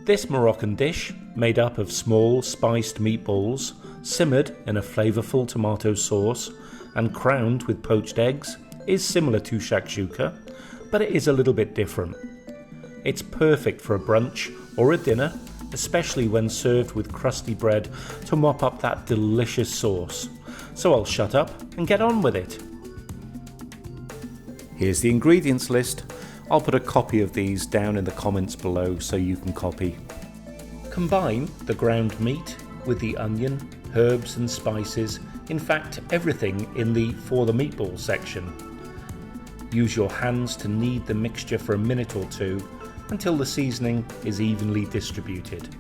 This Moroccan dish, made up of small spiced meatballs, simmered in a flavorful tomato sauce and crowned with poached eggs, is similar to shakshuka, but it is a little bit different. It's perfect for a brunch or a dinner, especially when served with crusty bread to mop up that delicious sauce. So I'll shut up and get on with it. Here's the ingredients list. I'll put a copy of these down in the comments below so you can copy. Combine the ground meat with the onion, herbs and spices, in fact everything in the For the Meatballs section. Use your hands to knead the mixture for a minute or two until the seasoning is evenly distributed.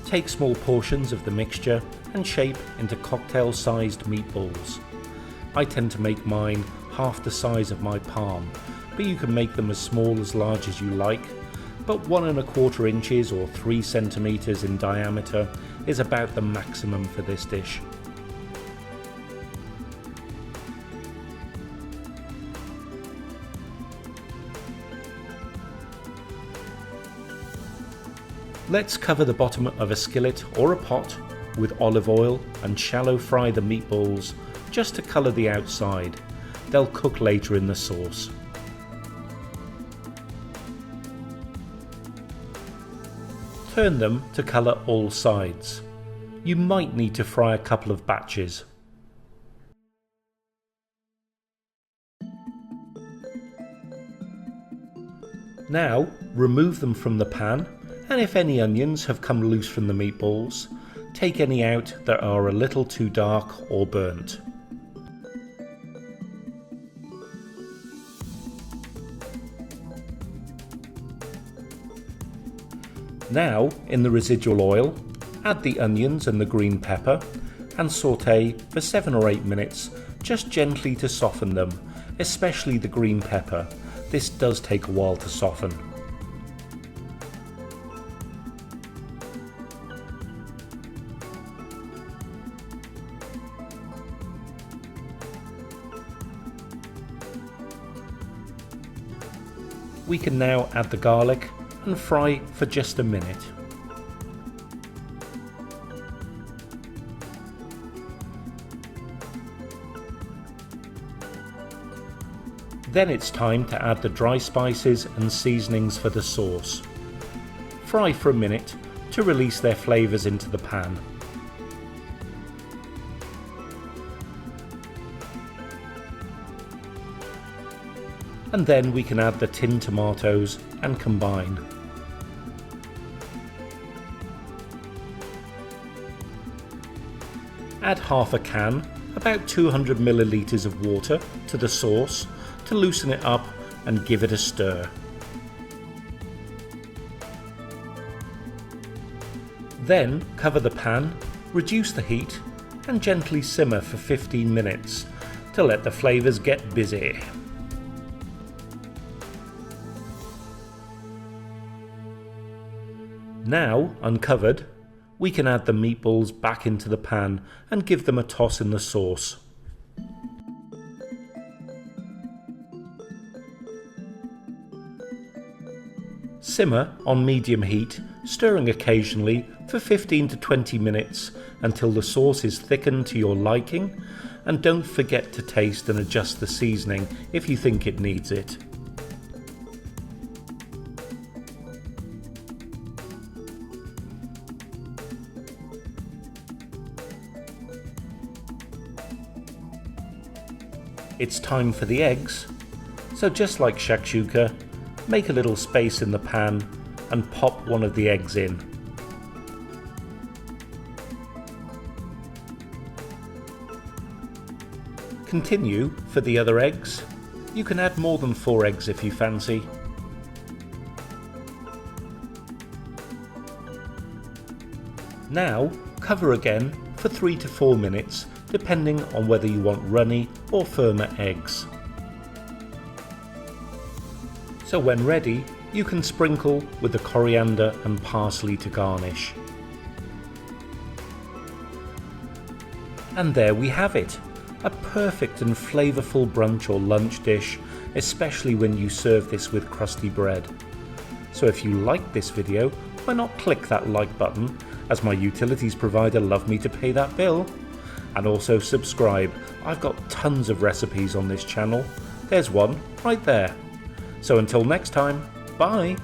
Take small portions of the mixture and shape into cocktail-sized meatballs. I tend to make mine half the size of my palm, but you can make them as small as large as you like, but 1¼ inches or 3 centimeters in diameter is about the maximum for this dish. Let's cover the bottom of a skillet or a pot with olive oil and shallow fry the meatballs just to colour the outside. They'll cook later in the sauce. Turn them to colour all sides. You might need to fry a couple of batches. Now remove them from the pan, and if any onions have come loose from the meatballs, take any out that are a little too dark or burnt. Now, in the residual oil, add the onions and the green pepper and saute for 7 or 8 minutes, just gently to soften them, especially the green pepper. This does take a while to soften. We can now add the garlic and fry for just a minute. Then it's time to add the dry spices and seasonings for the sauce. Fry for a minute to release their flavours into the pan. And then we can add the tinned tomatoes and combine. Add half a can, about 200 millilitres of water, to the sauce to loosen it up and give it a stir. Then cover the pan, reduce the heat and gently simmer for 15 minutes to let the flavours get busy. Now, uncovered, we can add the meatballs back into the pan and give them a toss in the sauce. Simmer on medium heat, stirring occasionally for 15 to 20 minutes until the sauce is thickened to your liking, and don't forget to taste and adjust the seasoning if you think it needs it. It's time for the eggs, so just like shakshuka, make a little space in the pan and pop one of the eggs in. Continue for the other eggs. You can add more than 4 eggs if you fancy. Now cover again for 3 to 4 minutes, depending on whether you want runny or firmer eggs. So when ready, You can sprinkle with the coriander and parsley to garnish. And there we have it, a perfect and flavourful brunch or lunch dish, especially when you serve this with crusty bread. So if you liked this video, why not click that like button, as my utilities provider love me to pay that bill? And also subscribe, I've got tons of recipes on this channel. There's one right there. So until next time, bye!